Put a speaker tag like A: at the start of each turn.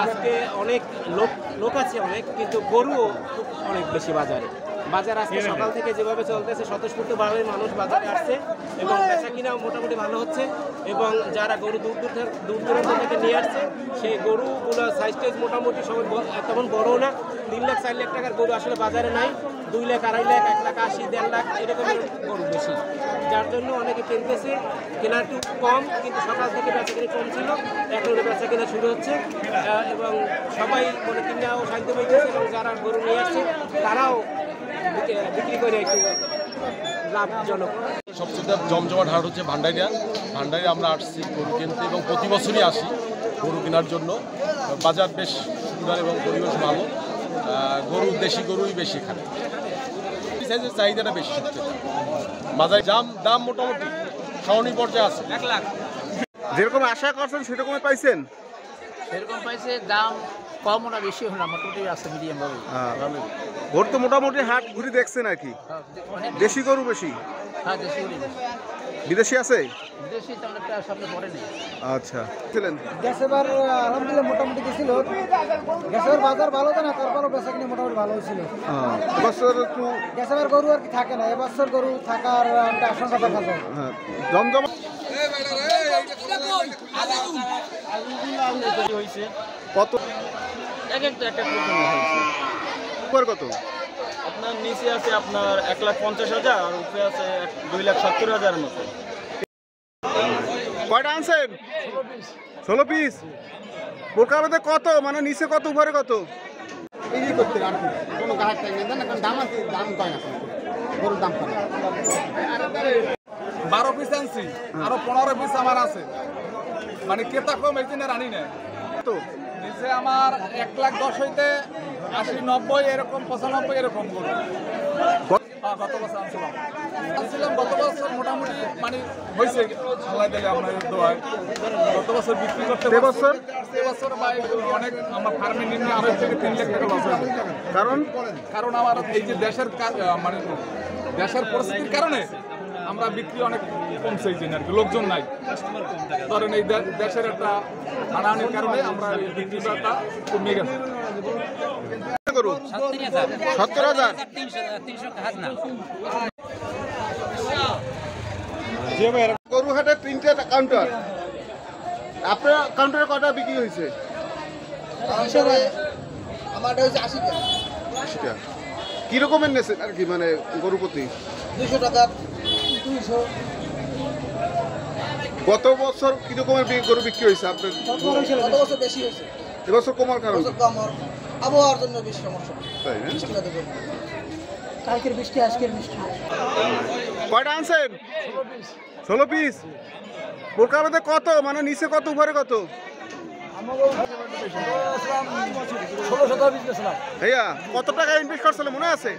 A: আজকে অনেক লোক আছে অনেক, কিন্তু গরুও অনেক বেশি বাজারে। বাজার আজকে সকাল থেকে যেভাবে চলতেছে স্বতঃস্ফূর্তভাবে মানুষ বাজারে আসছে এবং বেচা কিনাও মোটামুটি ভালো হচ্ছে। এবং যারা গরু দূর দূরান্ত থেকে নিয়ে আসছে সেই গরুগুলো সাইজ টাইজ মোটামুটি সবাই তেমন বড়ও না। 3 লাখ 4 লাখ টাকার গরু আসলে বাজারে নাই। 2 লাখ 2.5 লাখ 1 লাখ 80 1.5 লাখ এরকমের গরু বেশি, যার জন্য অনেকে কিনতেছে। কেনা একটু কম, কিন্তু সকাল থেকে বেচা কিনে কম ছিল, এখন বেচা কিনা শুরু হচ্ছে এবং সবাই মানে কিনাও শান্তি পাইতেছে এবং যারা গরু নিয়ে আসছে তারাও বিক্রি করে একটু লাভজনক।
B: সবচেয়ে জমজমাট হাট হচ্ছে ভান্ডারিয়া। ভান্ডারিয়া আমরা আসছি গরু কিনতে এবং প্রতি বছরই আসি গরু কেনার জন্য। বাজার বেশ সুন্দর এবং পরিবেশ ভালো। গরু দেশি গরুই বেশি এখানে, সাইজের চাহিদাটা বেশি। বাজারে দাম মোটামুটি সহনীয় পর্যায়ে আছে।
C: 1 লাখ
D: যেরকম আশা করছেন সেরকমই পাইছেন?
C: সেরকম পাইছে, দাম কম ওটা বেশি হলো মোটামুটি আছে, মিডিয়াম ভাবে।
D: গরু তো মোটামুটি হাট ঘুরে দেখছেন আর কি। দেশি গরু বেশি?
C: হ্যাঁ, দেশি গরু বেশি।
D: বিদেশি আছে?
C: বিদেশি তেমন একটা সামনে পড়ে নেই।
D: আচ্ছা, ছিলেন
E: গ্যাসেবার আলহামদুলিল্লাহ মোটামুটি গেছিল। গ্যাসের বাজার ভালো তো না, তারপরও বেচা কিনে মোটামুটি ভালো হয়েছিল।
D: এবছর একটু
E: গ্যাসেবার গরু আর কি থাকে না, এবছর গরু থাকার একটা আশঙ্কা দেখা যায়।
D: জমজমা কত?
A: এক একটা হয়েছে।
D: উপর কত?
A: আপনার নিচে আছে আপনার 1,50,000 আর উপরে আছে 2,70,000 মতো।
D: কয়টা আনছেন? 16 পিস। বোরকার কত, মানে নিচে কত উপরে কত?
E: এই করতে আর কি কোনো গ্রাহক থাকে না, কারণ দাম আছে, দাম কয় না, গরুর দাম কয় না।
F: 12 পিস আনছি, আরো 15 পিস আমার আছে। মানে কেতা কম এই দিনে রানি নেয়
D: তো
F: নিচে আমার 1,10,000 হইতে 80, 90 এরকম 95 এরকম গরু। গত বছর আনছিলাম গত বছর মোটামুটি মানে হয়েছে আল্লাহ দিলে আপনার দোয়ায়। গত বছর বিক্রি করতে
D: এবছর
F: ভাই অনেক আমার ফার্মে নিম্নে 2.5 থেকে 3 লাখ টাকা লস হয়েছে। কারণ আমার এই যে দেশের মানে দেশের পরিস্থিতির কারণে আমরা বিক্রি অনেক কমছে এই জন্য আর কি, লোকজন নাই। ধরেন এই দেশের একটা হানাহানির কারণে আমরা এই বিক্রিটা কমে গেছে।
D: গরু 70,000। গরু হাটে 3টে কাউন্টার, আপনার কাউন্টারে কটা বিক্রি হয়েছে?
E: আমারটা হচ্ছে 80 টাকা।
D: 80 টাকা। কি রকমের নেছেন আর কি, মানে গরু প্রতি?
E: 200 টাকা, 200।
D: গত বছর কি রকমের গরু বিক্রি হয়েছে আপনার?
E: গত বছর বেশি হয়েছে,
D: এবছর কমার কারণ?
E: আবহাওয়ার জন্য বেশি সমস্যা।
D: তাই না?
E: কালকের বৃষ্টি, আজকের বৃষ্টি।
D: কয়টা আনছেন? 16 পিস। বোরকার কত, মানে নিচে কত উপরে কত?
E: 16 বিজনেস।
D: ভাইয়া কত টাকা ইনভেস্ট করছিলেন মনে আছে?